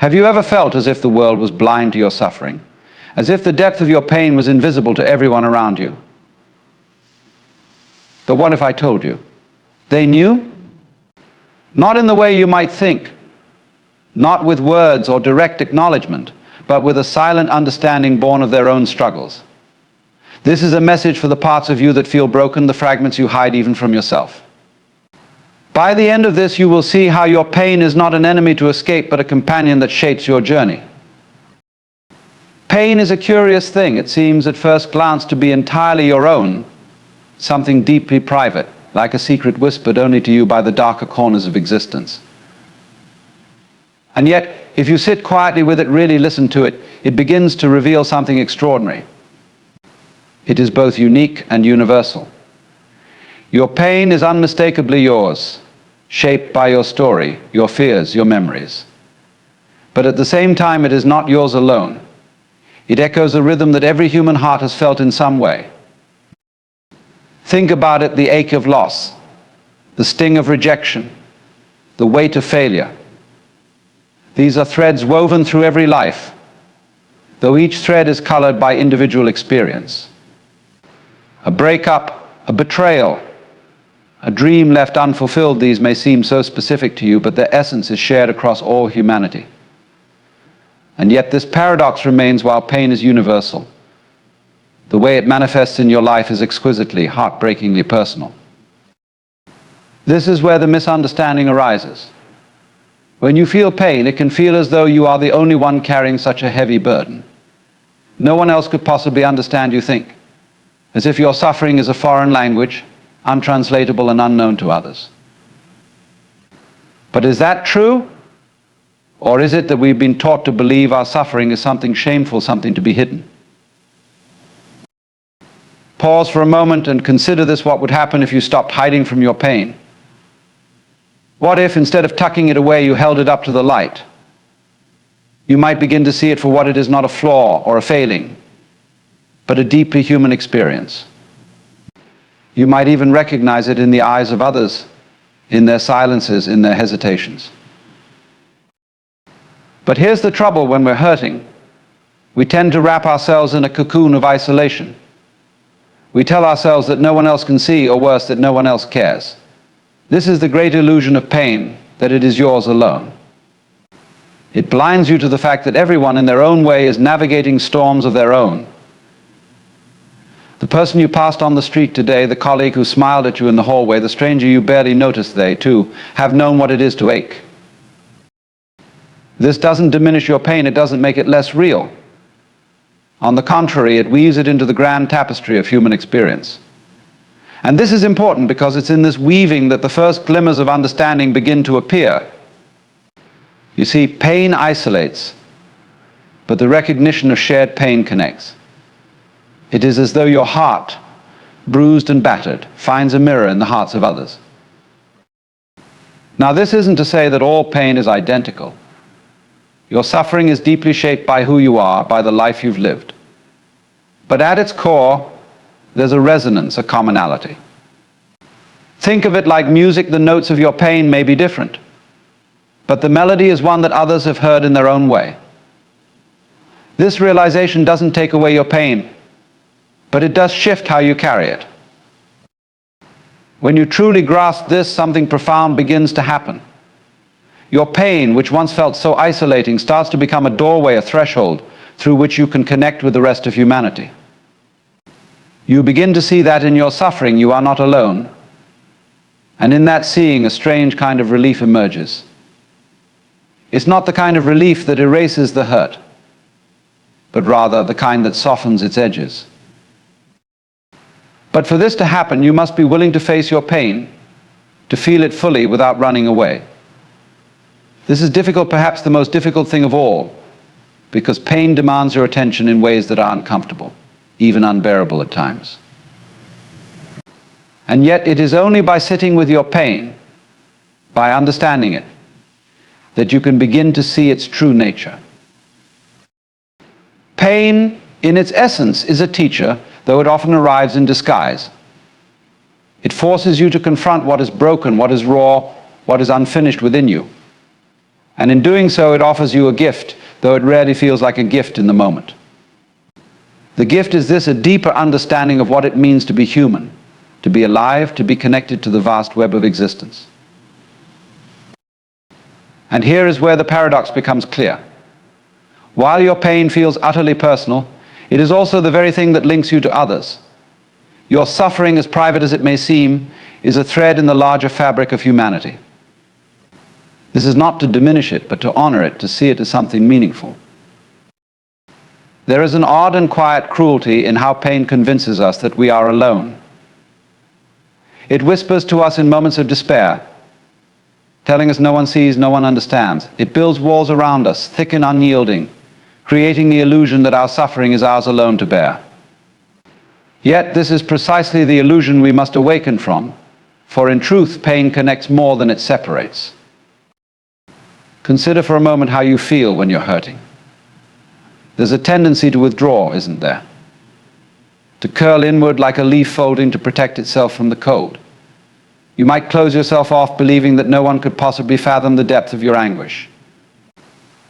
Have you ever felt as if the world was blind to your suffering? As if the depth of your pain was invisible to everyone around you? But what if I told you? They knew? Not in the way you might think, not with words or direct acknowledgement, but with a silent understanding born of their own struggles. This is a message for the parts of you that feel broken, the fragments you hide even from yourself. By the end of this, you will see how your pain is not an enemy to escape, but a companion that shapes your journey. Pain is a curious thing. It seems at first glance to be entirely your own, something deeply private, like a secret whispered only to you by the darker corners of existence. And yet, if you sit quietly with it, really listen to it, it begins to reveal something extraordinary. It is both unique and universal. Your pain is unmistakably yours, shaped by your story, your fears, your memories. But at the same time, it is not yours alone. It echoes a rhythm that every human heart has felt in some way. Think about it: the ache of loss, the sting of rejection, the weight of failure. These are threads woven through every life, though each thread is colored by individual experience. A breakup, a betrayal, a dream left unfulfilled, these may seem so specific to you, but their essence is shared across all humanity. And yet this paradox remains while pain is universal. The way it manifests in your life is exquisitely, heartbreakingly personal. This is where the misunderstanding arises. When you feel pain, it can feel as though you are the only one carrying such a heavy burden. No one else could possibly understand you think, as if your suffering is a foreign language, untranslatable and unknown to others. But is that true? Or is it that we've been taught to believe our suffering is something shameful, something to be hidden? Pause for a moment and consider this: what would happen if you stopped hiding from your pain? What if, instead of tucking it away, you held it up to the light? You might begin to see it for what it is: not a flaw or a failing, but a deeply human experience. You might even recognize it in the eyes of others, in their silences, in their hesitations. But here's the trouble: when we're hurting, we tend to wrap ourselves in a cocoon of isolation. We tell ourselves that no one else can see, or worse, that no one else cares. This is the great illusion of pain, that it is yours alone. It blinds you to the fact that everyone in their own way is navigating storms of their own. The person you passed on the street today, the colleague who smiled at you in the hallway, the stranger you barely noticed, they too have known what it is to ache. This doesn't diminish your pain, it doesn't make it less real. On the contrary, it weaves it into the grand tapestry of human experience. And this is important because it's in this weaving that the first glimmers of understanding begin to appear. You see, pain isolates, but the recognition of shared pain connects. It is as though your heart, bruised and battered, finds a mirror in the hearts of others. Now, this isn't to say that all pain is identical. Your suffering is deeply shaped by who you are, by the life you've lived. But at its core, there's a resonance, a commonality. Think of it like music. The notes of your pain may be different, but the melody is one that others have heard in their own way. This realization doesn't take away your pain, but it does shift how you carry it. When you truly grasp this, something profound begins to happen. Your pain, which once felt so isolating, starts to become a doorway, a threshold, through which you can connect with the rest of humanity. You begin to see that in your suffering you are not alone. And in that seeing, a strange kind of relief emerges. It's not the kind of relief that erases the hurt, but rather the kind that softens its edges. But for this to happen, you must be willing to face your pain, to feel it fully without running away. This is difficult, perhaps the most difficult thing of all, because pain demands your attention in ways that are uncomfortable, even unbearable at times. And yet it is only by sitting with your pain, by understanding it, that you can begin to see its true nature. Pain, in its essence, is a teacher, though it often arrives in disguise. It forces you to confront what is broken, what is raw, what is unfinished within you. And in doing so, it offers you a gift, though it rarely feels like a gift in the moment. The gift is this: a deeper understanding of what it means to be human, to be alive, to be connected to the vast web of existence. And here is where the paradox becomes clear. While your pain feels utterly personal, it is also the very thing that links you to others. Your suffering, as private as it may seem, is a thread in the larger fabric of humanity. This is not to diminish it, but to honor it, to see it as something meaningful. There is an odd and quiet cruelty in how pain convinces us that we are alone. It whispers to us in moments of despair, telling us no one sees, no one understands. It builds walls around us, thick and unyielding, creating the illusion that our suffering is ours alone to bear. Yet this is precisely the illusion we must awaken from, for in truth, pain connects more than it separates. Consider for a moment how you feel when you're hurting. There's a tendency to withdraw, isn't there? To curl inward like a leaf folding to protect itself from the cold. You might close yourself off, believing that no one could possibly fathom the depth of your anguish.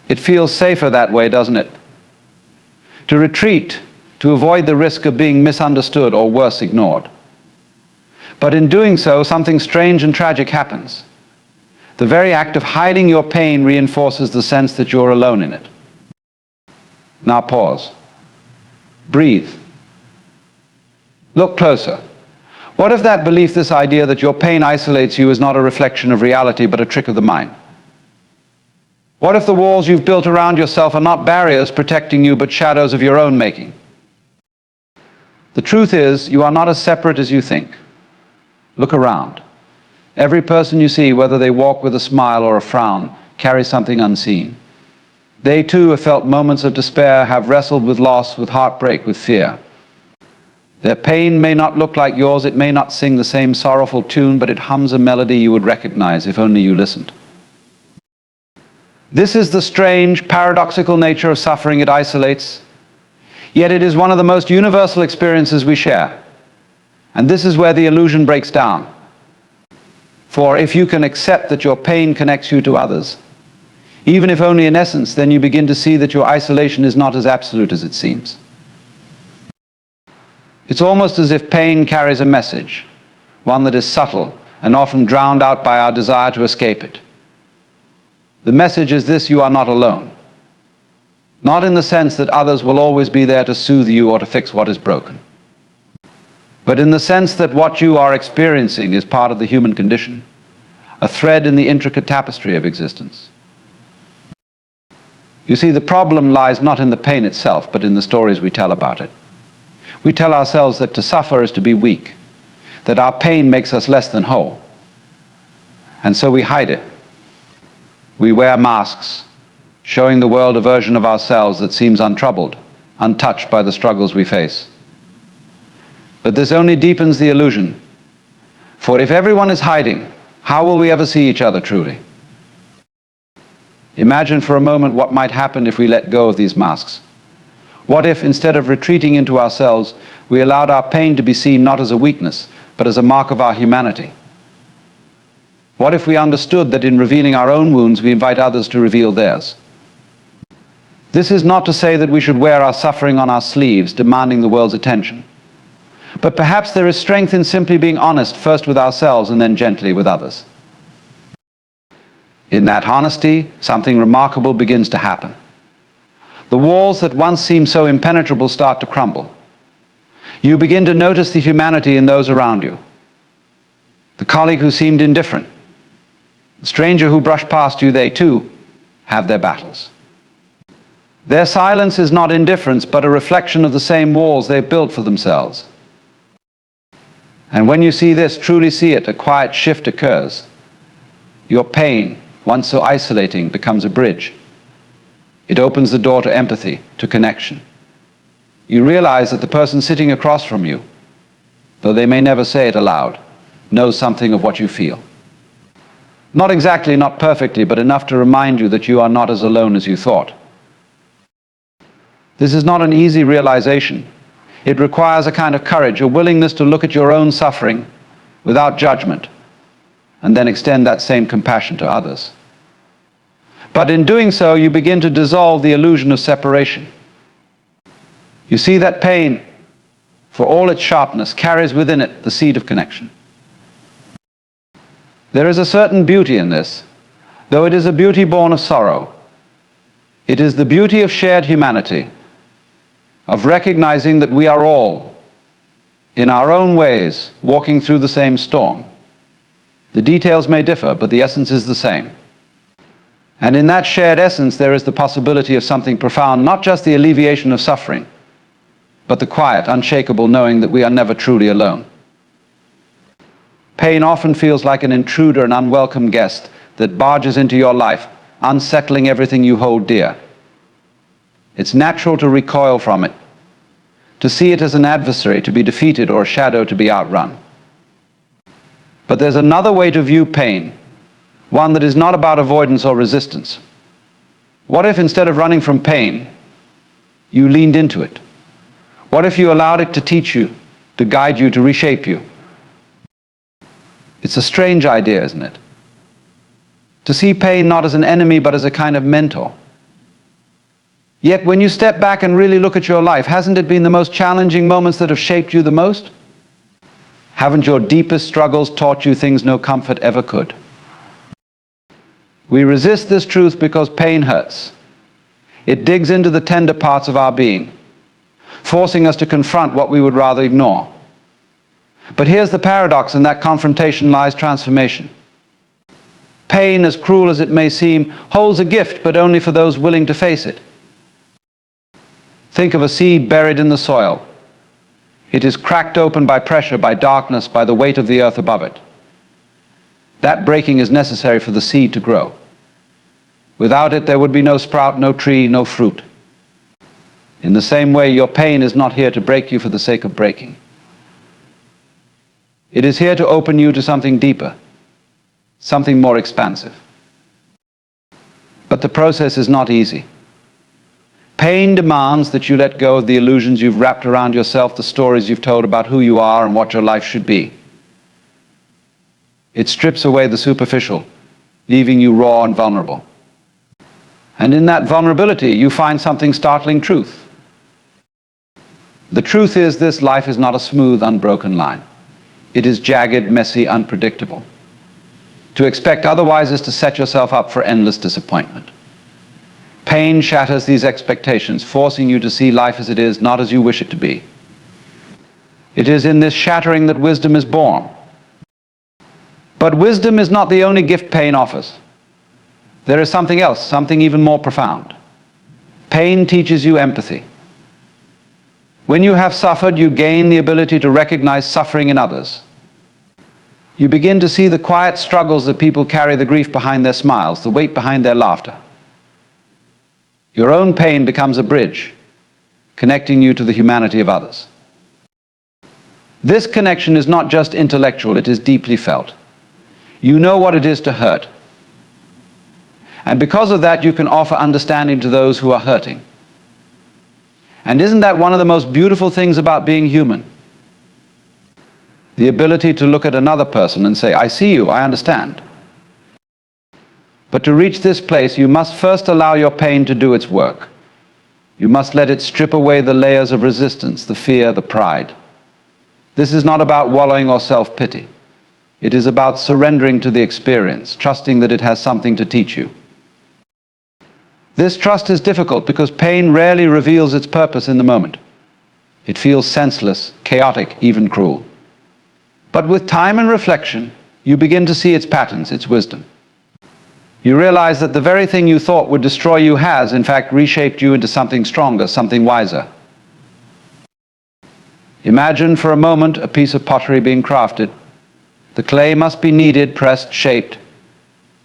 It feels safer that way, doesn't it? To retreat, to avoid the risk of being misunderstood or worse, ignored. But in doing so, something strange and tragic happens. The very act of hiding your pain reinforces the sense that you're alone in it. Now pause. Breathe. Look closer. What if that belief, this idea that your pain isolates you, is not a reflection of reality but a trick of the mind? What if the walls you've built around yourself are not barriers protecting you but shadows of your own making? The truth is, you are not as separate as you think. Look around. Every person you see, whether they walk with a smile or a frown, carries something unseen. They too have felt moments of despair, have wrestled with loss, with heartbreak, with fear. Their pain may not look like yours, it may not sing the same sorrowful tune, but it hums a melody you would recognize if only you listened. This is the strange, paradoxical nature of suffering. It isolates, yet it is one of the most universal experiences we share. And this is where the illusion breaks down. For if you can accept that your pain connects you to others, even if only in essence, then you begin to see that your isolation is not as absolute as it seems. It's almost as if pain carries a message, one that is subtle and often drowned out by our desire to escape it. The message is this: you are not alone. Not in the sense that others will always be there to soothe you or to fix what is broken, but in the sense that what you are experiencing is part of the human condition, a thread in the intricate tapestry of existence. You see, the problem lies not in the pain itself, but in the stories we tell about it. We tell ourselves that to suffer is to be weak, that our pain makes us less than whole. And so we hide it. We wear masks, showing the world a version of ourselves that seems untroubled, untouched by the struggles we face. But this only deepens the illusion. For if everyone is hiding, how will we ever see each other truly? Imagine for a moment what might happen if we let go of these masks. What if, instead of retreating into ourselves, we allowed our pain to be seen not as a weakness, but as a mark of our humanity? What if we understood that in revealing our own wounds, we invite others to reveal theirs? This is not to say that we should wear our suffering on our sleeves, demanding the world's attention. But perhaps there is strength in simply being honest, first with ourselves and then gently with others. In that honesty, something remarkable begins to happen. The walls that once seemed so impenetrable start to crumble. You begin to notice the humanity in those around you. The colleague who seemed indifferent, the stranger who brushed past you, they too have their battles. Their silence is not indifference, but a reflection of the same walls they've built for themselves. And when you see this, truly see it, a quiet shift occurs. Your pain, once so isolating, becomes a bridge. It opens the door to empathy, to connection. You realize that the person sitting across from you, though they may never say it aloud, knows something of what you feel. Not exactly, not perfectly, but enough to remind you that you are not as alone as you thought. This is not an easy realization. It requires a kind of courage, a willingness to look at your own suffering without judgment, and then extend that same compassion to others. But in doing so, you begin to dissolve the illusion of separation. You see that pain, for all its sharpness, carries within it the seed of connection. There is a certain beauty in this, though it is a beauty born of sorrow. It is the beauty of shared humanity, of recognizing that we are all, in our own ways, walking through the same storm. The details may differ, but the essence is the same. And in that shared essence, there is the possibility of something profound, not just the alleviation of suffering, but the quiet, unshakable knowing that we are never truly alone. Pain often feels like an intruder, an unwelcome guest that barges into your life, unsettling everything you hold dear. It's natural to recoil from it, to see it as an adversary to be defeated or a shadow to be outrun. But there's another way to view pain, one that is not about avoidance or resistance. What if instead of running from pain, you leaned into it? What if you allowed it to teach you, to guide you, to reshape you? It's a strange idea, isn't it? To see pain not as an enemy, but as a kind of mentor. Yet when you step back and really look at your life, hasn't it been the most challenging moments that have shaped you the most? Haven't your deepest struggles taught you things no comfort ever could? We resist this truth because pain hurts. It digs into the tender parts of our being, forcing us to confront what we would rather ignore. But here's the paradox: in that confrontation lies transformation. Pain, as cruel as it may seem, holds a gift, but only for those willing to face it. Think of a seed buried in the soil. It is cracked open by pressure, by darkness, by the weight of the earth above it. That breaking is necessary for the seed to grow. Without it, there would be no sprout, no tree, no fruit. In the same way, your pain is not here to break you for the sake of breaking. It is here to open you to something deeper, something more expansive. But the process is not easy. Pain demands that you let go of the illusions you've wrapped around yourself, the stories you've told about who you are and what your life should be. It strips away the superficial, leaving you raw and vulnerable. And in that vulnerability, you find something startling truth. The truth is this: life is not a smooth, unbroken line. It is jagged, messy, unpredictable. To expect otherwise is to set yourself up for endless disappointment. Pain shatters these expectations, forcing you to see life as it is, not as you wish it to be. It is in this shattering that wisdom is born. But wisdom is not the only gift pain offers. There is something else, something even more profound. Pain teaches you empathy. When you have suffered, you gain the ability to recognize suffering in others. You begin to see the quiet struggles that people carry, the grief behind their smiles, the weight behind their laughter. Your own pain becomes a bridge, connecting you to the humanity of others. This connection is not just intellectual, it is deeply felt. You know what it is to hurt. And because of that, you can offer understanding to those who are hurting. And isn't that one of the most beautiful things about being human? The ability to look at another person and say, I see you, I understand. But to reach this place, you must first allow your pain to do its work. You must let it strip away the layers of resistance, the fear, the pride. This is not about wallowing or self-pity. It is about surrendering to the experience, trusting that it has something to teach you. This trust is difficult because pain rarely reveals its purpose in the moment. It feels senseless, chaotic, even cruel. But with time and reflection, you begin to see its patterns, its wisdom. You realize that the very thing you thought would destroy you has, in fact, reshaped you into something stronger, something wiser. Imagine for a moment a piece of pottery being crafted. The clay must be kneaded, pressed, shaped.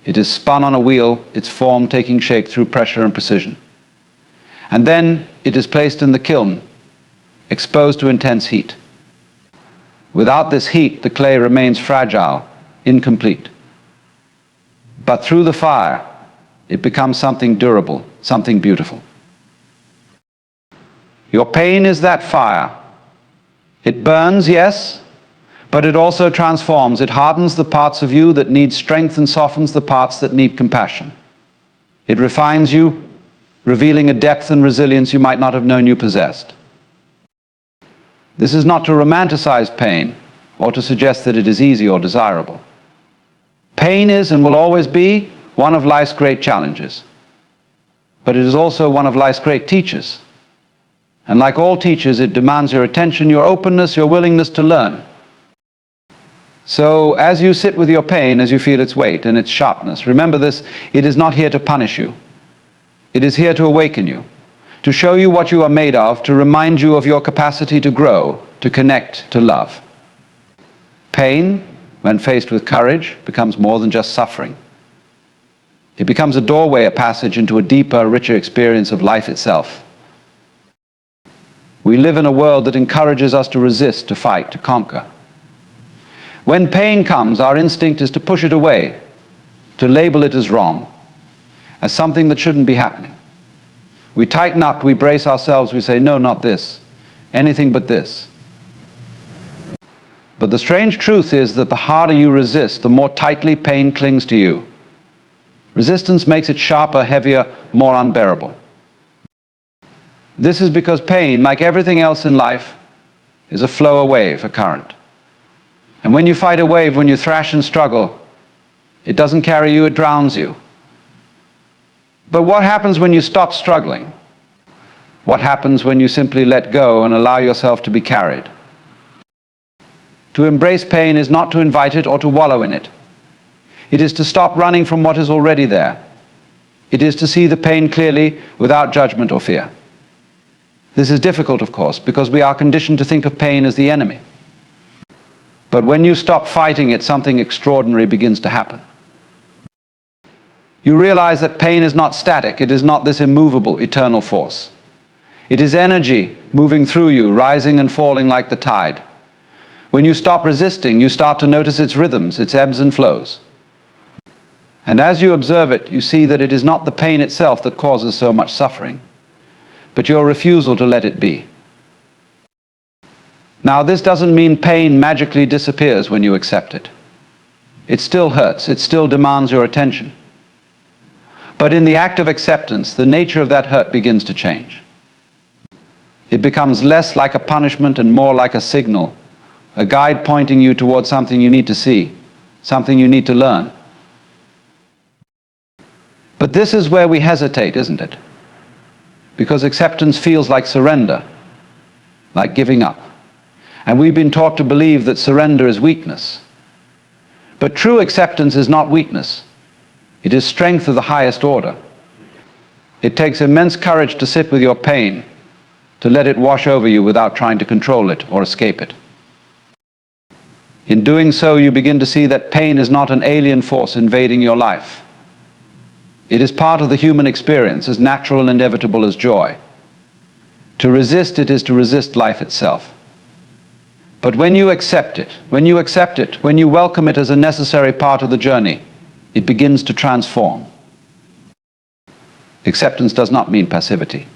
It is spun on a wheel, its form taking shape through pressure and precision. And then it is placed in the kiln, exposed to intense heat. Without this heat, the clay remains fragile, incomplete. But through the fire, it becomes something durable, something beautiful. Your pain is that fire. It burns, yes, but it also transforms. It hardens the parts of you that need strength and softens the parts that need compassion. It refines you, revealing a depth and resilience you might not have known you possessed. This is not to romanticize pain or to suggest that it is easy or desirable. Pain is and will always be one of life's great challenges. But it is also one of life's great teachers. And like all teachers, it demands your attention, your openness, your willingness to learn. So as you sit with your pain, as you feel its weight and its sharpness, remember this: it is not here to punish you. It is here to awaken you, to show you what you are made of, to remind you of your capacity to grow, to connect, to love. Pain, when faced with courage, becomes more than just suffering. It becomes a doorway, a passage into a deeper, richer experience of life itself. We live in a world that encourages us to resist, to fight, to conquer. When pain comes, our instinct is to push it away, to label it as wrong, as something that shouldn't be happening. We tighten up, we brace ourselves, we say, no, not this, anything but this. But the strange truth is that the harder you resist, the more tightly pain clings to you. Resistance makes it sharper, heavier, more unbearable. This is because pain, like everything else in life, is a flow, a wave, a current. And when you fight a wave, when you thrash and struggle, it doesn't carry you, it drowns you. But what happens when you stop struggling? What happens when you simply let go and allow yourself to be carried? To embrace pain is not to invite it or to wallow in it. It is to stop running from what is already there. It is to see the pain clearly, without judgment or fear. This is difficult, of course, because we are conditioned to think of pain as the enemy. But when you stop fighting it, something extraordinary begins to happen. You realize that pain is not static. It is not this immovable, eternal force. It is energy moving through you, rising and falling like the tide. When you stop resisting, you start to notice its rhythms, its ebbs and flows. And as you observe it, you see that it is not the pain itself that causes so much suffering, but your refusal to let it be. Now, this doesn't mean pain magically disappears when you accept it. It still hurts, it still demands your attention. But in the act of acceptance, the nature of that hurt begins to change. It becomes less like a punishment and more like a signal, a guide pointing you towards something you need to see, something you need to learn. But this is where we hesitate, isn't it? Because acceptance feels like surrender, like giving up. And we've been taught to believe that surrender is weakness. But true acceptance is not weakness. It is strength of the highest order. It takes immense courage to sit with your pain, to let it wash over you without trying to control it or escape it. In doing so, you begin to see that pain is not an alien force invading your life. It is part of the human experience, as natural and inevitable as joy. To resist it is to resist life itself. But when you accept it, when you welcome it as a necessary part of the journey, it begins to transform. Acceptance does not mean passivity.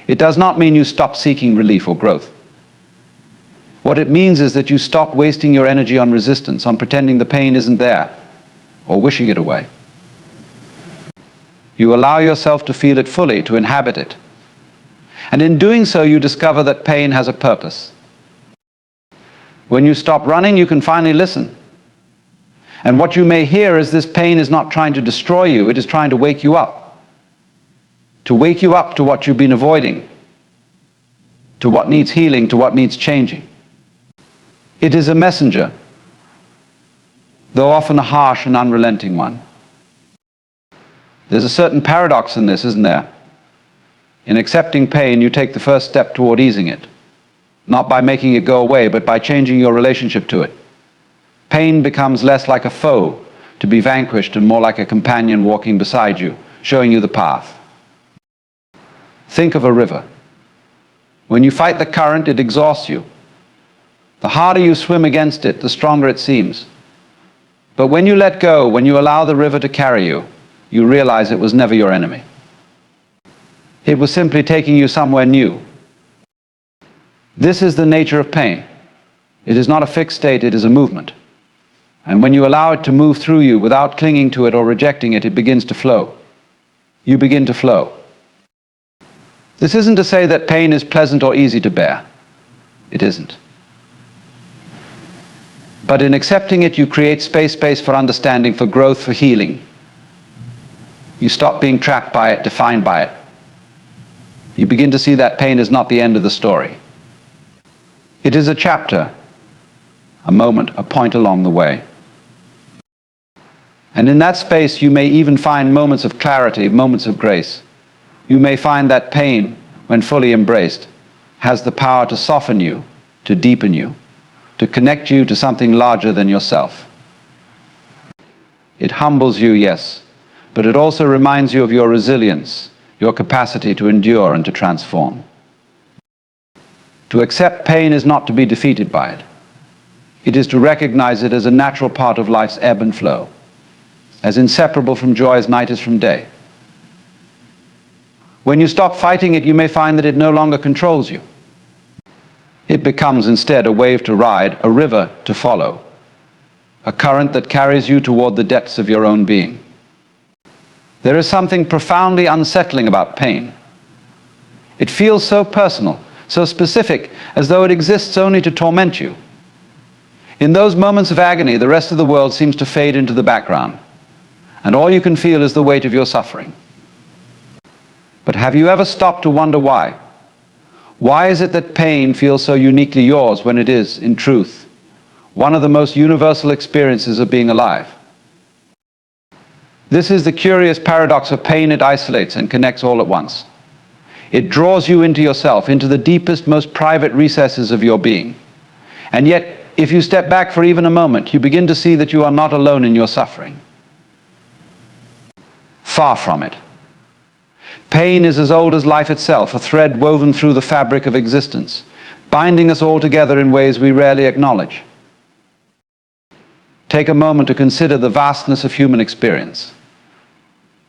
It does not mean you stop seeking relief or growth. What it means is that you stop wasting your energy on resistance, on pretending the pain isn't there, or wishing it away. You allow yourself to feel it fully, to inhabit it. And in doing so, you discover that pain has a purpose. When you stop running, you can finally listen. And what you may hear is this pain is not trying to destroy you, it is trying to wake you up. To wake you up to what you've been avoiding, to what needs healing, to what needs changing. It is a messenger, though often a harsh and unrelenting one. There's a certain paradox in this, isn't there? In accepting pain, you take the first step toward easing it. Not by making it go away, but by changing your relationship to it. Pain becomes less like a foe to be vanquished and more like a companion walking beside you, showing you the path. Think of a river. When you fight the current, it exhausts you. The harder you swim against it, the stronger it seems. But when you let go, when you allow the river to carry you, you realize it was never your enemy. It was simply taking you somewhere new. This is the nature of pain. It is not a fixed state, it is a movement. And when you allow it to move through you without clinging to it or rejecting it, it begins to flow. you begin to flow. This isn't to say that pain is pleasant or easy to bear. It isn't. But in accepting it, you create space for understanding, for growth, for healing. You stop being trapped by it, defined by it. You begin to see that pain is not the end of the story. It is a chapter, a moment, a point along the way. And in that space, you may even find moments of clarity, moments of grace. You may find that pain, when fully embraced, has the power to soften you, to deepen you, to connect you to something larger than yourself. It humbles you, yes, but it also reminds you of your resilience, your capacity to endure and to transform. To accept pain is not to be defeated by it. It is to recognize it as a natural part of life's ebb and flow, as inseparable from joy as night is from day. When you stop fighting it, you may find that it no longer controls you. It becomes instead a wave to ride, a river to follow, a current that carries you toward the depths of your own being. There is something profoundly unsettling about pain. It feels so personal, so specific, as though it exists only to torment you. In those moments of agony, the rest of the world seems to fade into the background, and all you can feel is the weight of your suffering. But have you ever stopped to wonder why? Why is it that pain feels so uniquely yours when it is, in truth, one of the most universal experiences of being alive? This is the curious paradox of pain. It isolates and connects all at once. It draws you into yourself, into the deepest, most private recesses of your being. And yet, if you step back for even a moment, you begin to see that you are not alone in your suffering. Far from it. Pain is as old as life itself, a thread woven through the fabric of existence, binding us all together in ways we rarely acknowledge. Take a moment to consider the vastness of human experience.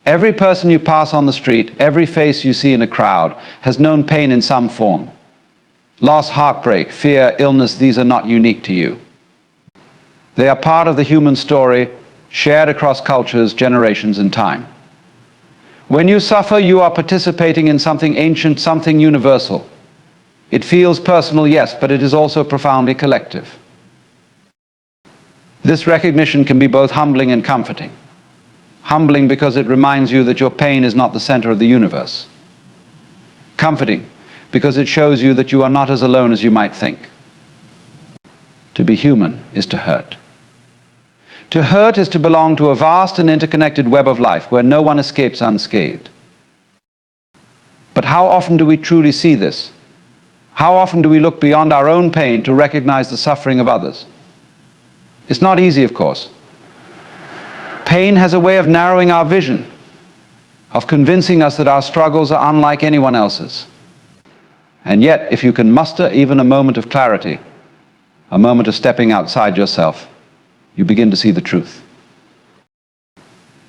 Every person you pass on the street, every face you see in a crowd, has known pain in some form. Loss, heartbreak, fear, illness, these are not unique to you. They are part of the human story, shared across cultures, generations, and time. When you suffer, you are participating in something ancient, something universal. It feels personal, yes, but it is also profoundly collective. This recognition can be both humbling and comforting. Humbling because it reminds you that your pain is not the center of the universe. Comforting because it shows you that you are not as alone as you might think. To be human is to hurt. To hurt is to belong to a vast and interconnected web of life where no one escapes unscathed. But how often do we truly see this? How often do we look beyond our own pain to recognize the suffering of others? It's not easy, of course. Pain has a way of narrowing our vision, of convincing us that our struggles are unlike anyone else's. And yet, if you can muster even a moment of clarity, a moment of stepping outside yourself, you begin to see the truth.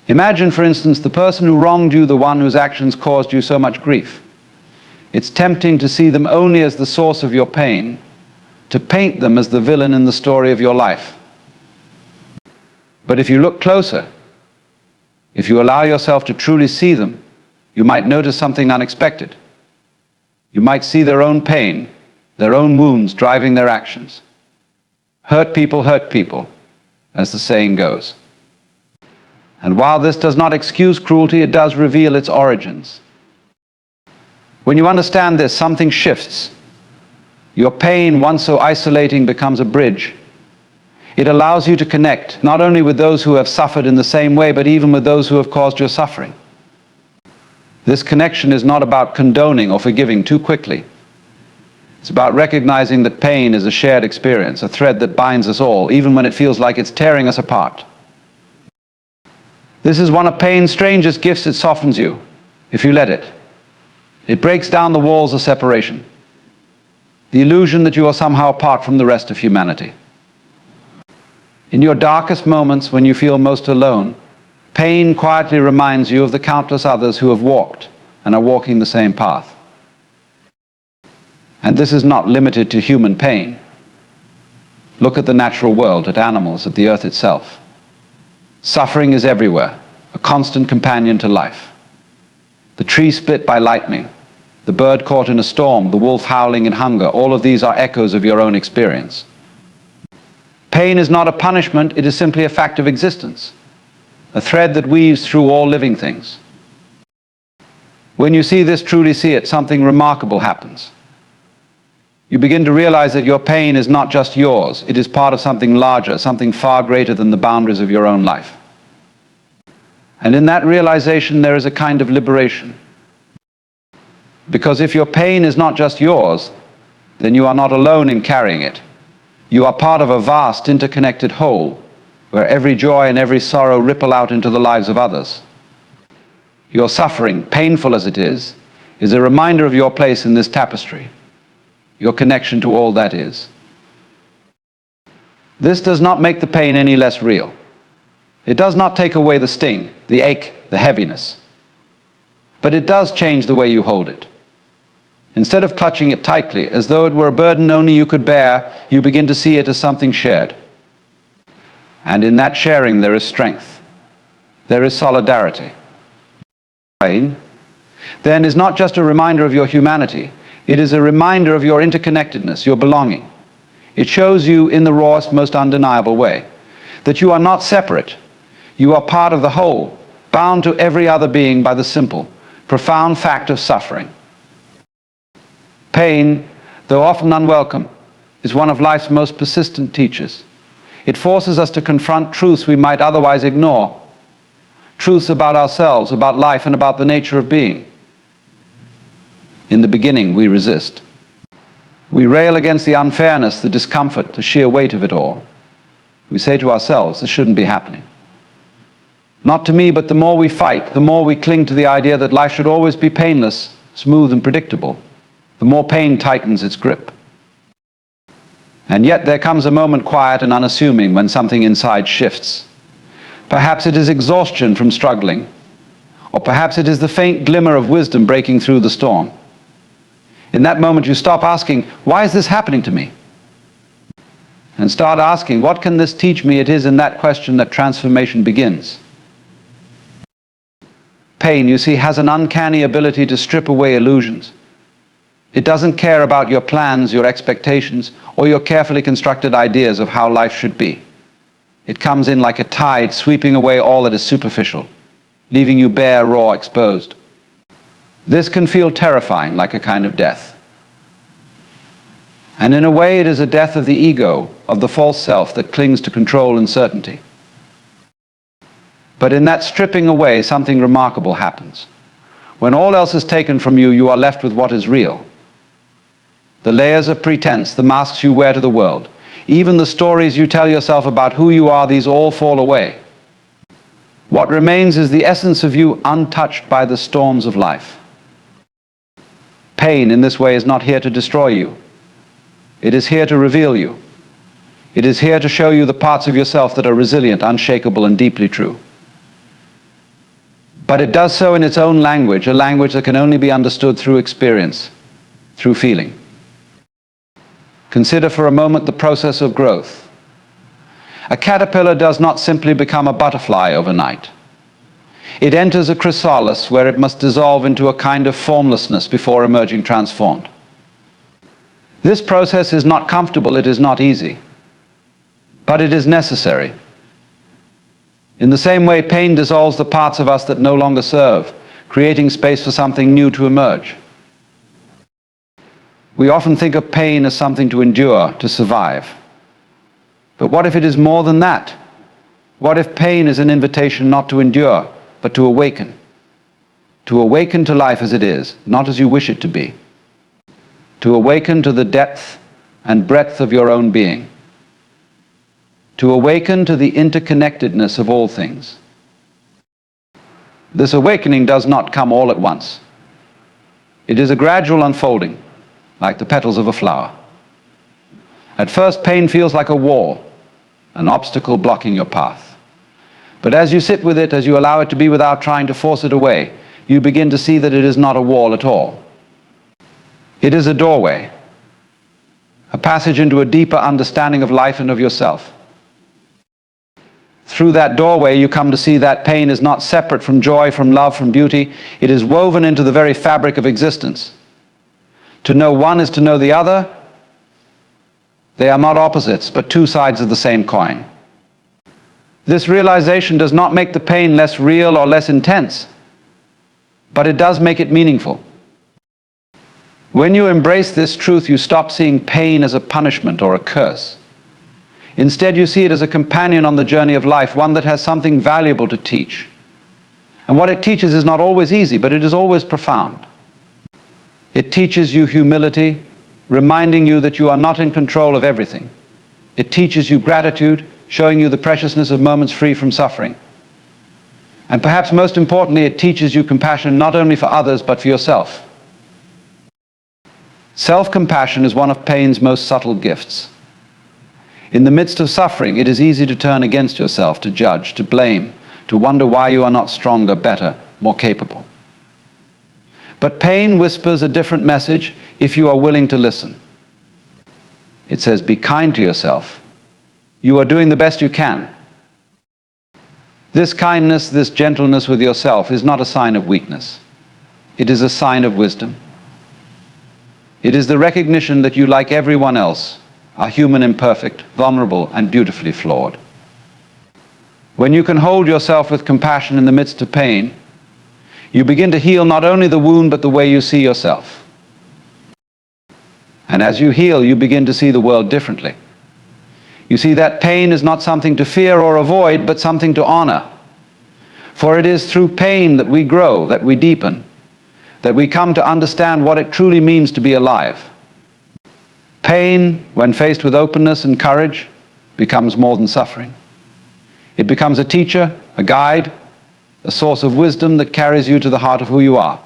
Imagine, for instance, the person who wronged you, the one whose actions caused you so much grief. It's tempting to see them only as the source of your pain, to paint them as the villain in the story of your life. But if you look closer, if you allow yourself to truly see them, you might notice something unexpected. You might see their own pain, their own wounds driving their actions. Hurt people, as the saying goes. And while this does not excuse cruelty, it does reveal its origins. When you understand this, something shifts. Your pain, once so isolating, becomes a bridge. It allows you to connect, not only with those who have suffered in the same way, but even with those who have caused your suffering. This connection is not about condoning or forgiving too quickly. It's about recognizing that pain is a shared experience, a thread that binds us all, even when it feels like it's tearing us apart. This is one of pain's strangest gifts. It softens you, if you let it. It breaks down the walls of separation, the illusion that you are somehow apart from the rest of humanity. In your darkest moments, when you feel most alone, pain quietly reminds you of the countless others who have walked and are walking the same path. And this is not limited to human pain. Look at the natural world, at animals, at the earth itself. Suffering is everywhere, a constant companion to life. the tree split by lightning, the bird caught in a storm, the wolf howling in hunger, all of these are echoes of your own experience. Pain is not a punishment, it is simply a fact of existence, a thread that weaves through all living things. When you see this, truly see it, something remarkable happens. You begin to realize that your pain is not just yours, it is part of something larger, something far greater than the boundaries of your own life. And in that realization there is a kind of liberation. Because if your pain is not just yours, then you are not alone in carrying it. You are part of a vast interconnected whole, where every joy and every sorrow ripple out into the lives of others. Your suffering, painful as it is a reminder of your place in this tapestry, your connection to all that is. This does not make the pain any less real. It does not take away the sting, the ache, the heaviness. But it does change the way you hold it. Instead of clutching it tightly, as though it were a burden only you could bear, you begin to see it as something shared. And in that sharing there is strength. There is solidarity. Pain, then, is not just a reminder of your humanity, it is a reminder of your interconnectedness, your belonging. It shows you in the rawest, most undeniable way that you are not separate. You are part of the whole, bound to every other being by the simple, profound fact of suffering. Pain, though often unwelcome, is one of life's most persistent teachers. It forces us to confront truths we might otherwise ignore. Truths about ourselves, about life, and about the nature of being. In the beginning, we resist. We rail against the unfairness, the discomfort, the sheer weight of it all. We say to ourselves, this shouldn't be happening. Not to me, but the more we fight, the more we cling to the idea that life should always be painless, smooth and predictable, the more pain tightens its grip. And yet there comes a moment quiet and unassuming when something inside shifts. Perhaps it is exhaustion from struggling, or perhaps it is the faint glimmer of wisdom breaking through the storm. In that moment you stop asking, why is this happening to me? And start asking, what can this teach me? It is in that question that transformation begins. Pain, you see, has an uncanny ability to strip away illusions. It doesn't care about your plans, your expectations, or your carefully constructed ideas of how life should be. It comes in like a tide, sweeping away all that is superficial, leaving you bare, raw, exposed. This can feel terrifying, like a kind of death. And in a way it is a death of the ego, of the false self that clings to control and certainty. But in that stripping away, something remarkable happens. When all else is taken from you, you are left with what is real. The layers of pretense, the masks you wear to the world, even the stories you tell yourself about who you are, these all fall away. What remains is the essence of you untouched by the storms of life. Pain in this way is not here to destroy you. It is here to reveal you. It is here to show you the parts of yourself that are resilient, unshakable, and deeply true. But it does so in its own language, a language that can only be understood through experience, through feeling. Consider for a moment the process of growth. A caterpillar does not simply become a butterfly overnight. It enters a chrysalis where it must dissolve into a kind of formlessness before emerging transformed. This process is not comfortable, it is not easy, but it is necessary. In the same way, pain dissolves the parts of us that no longer serve, creating space for something new to emerge. We often think of pain as something to endure, to survive. But what if it is more than that? What if pain is an invitation not to endure, but to awaken? To awaken to life as it is, not as you wish it to be. To awaken to the depth and breadth of your own being. To awaken to the interconnectedness of all things. This awakening does not come all at once. It is a gradual unfolding, like the petals of a flower. At first, pain feels like a wall, an obstacle blocking your path. But as you sit with it, as you allow it to be without trying to force it away, you begin to see that it is not a wall at all. It is a doorway, a passage into a deeper understanding of life and of yourself. Through that doorway, you come to see that pain is not separate from joy, from love, from beauty. It is woven into the very fabric of existence. To know one is to know the other. They are not opposites, but two sides of the same coin. This realization does not make the pain less real or less intense, but it does make it meaningful. When you embrace this truth, you stop seeing pain as a punishment or a curse. Instead, you see it as a companion on the journey of life, one that has something valuable to teach. And what it teaches is not always easy, but it is always profound. It teaches you humility, reminding you that you are not in control of everything. It teaches you gratitude, showing you the preciousness of moments free from suffering. And perhaps most importantly, it teaches you compassion not only for others, but for yourself. Self-compassion is one of pain's most subtle gifts. In the midst of suffering, it is easy to turn against yourself, to judge, to blame, to wonder why you are not stronger, better, more capable. But pain whispers a different message if you are willing to listen. It says, be kind to yourself. You are doing the best you can. This kindness, this gentleness with yourself is not a sign of weakness. It is a sign of wisdom. It is the recognition that you, like everyone else, are human, imperfect, vulnerable, and beautifully flawed. When you can hold yourself with compassion in the midst of pain, you begin to heal not only the wound, but the way you see yourself. And as you heal, you begin to see the world differently. You see that pain is not something to fear or avoid, but something to honor. For it is through pain that we grow, that we deepen, that we come to understand what it truly means to be alive. Pain, when faced with openness and courage, becomes more than suffering. It becomes a teacher, a guide, a source of wisdom that carries you to the heart of who you are.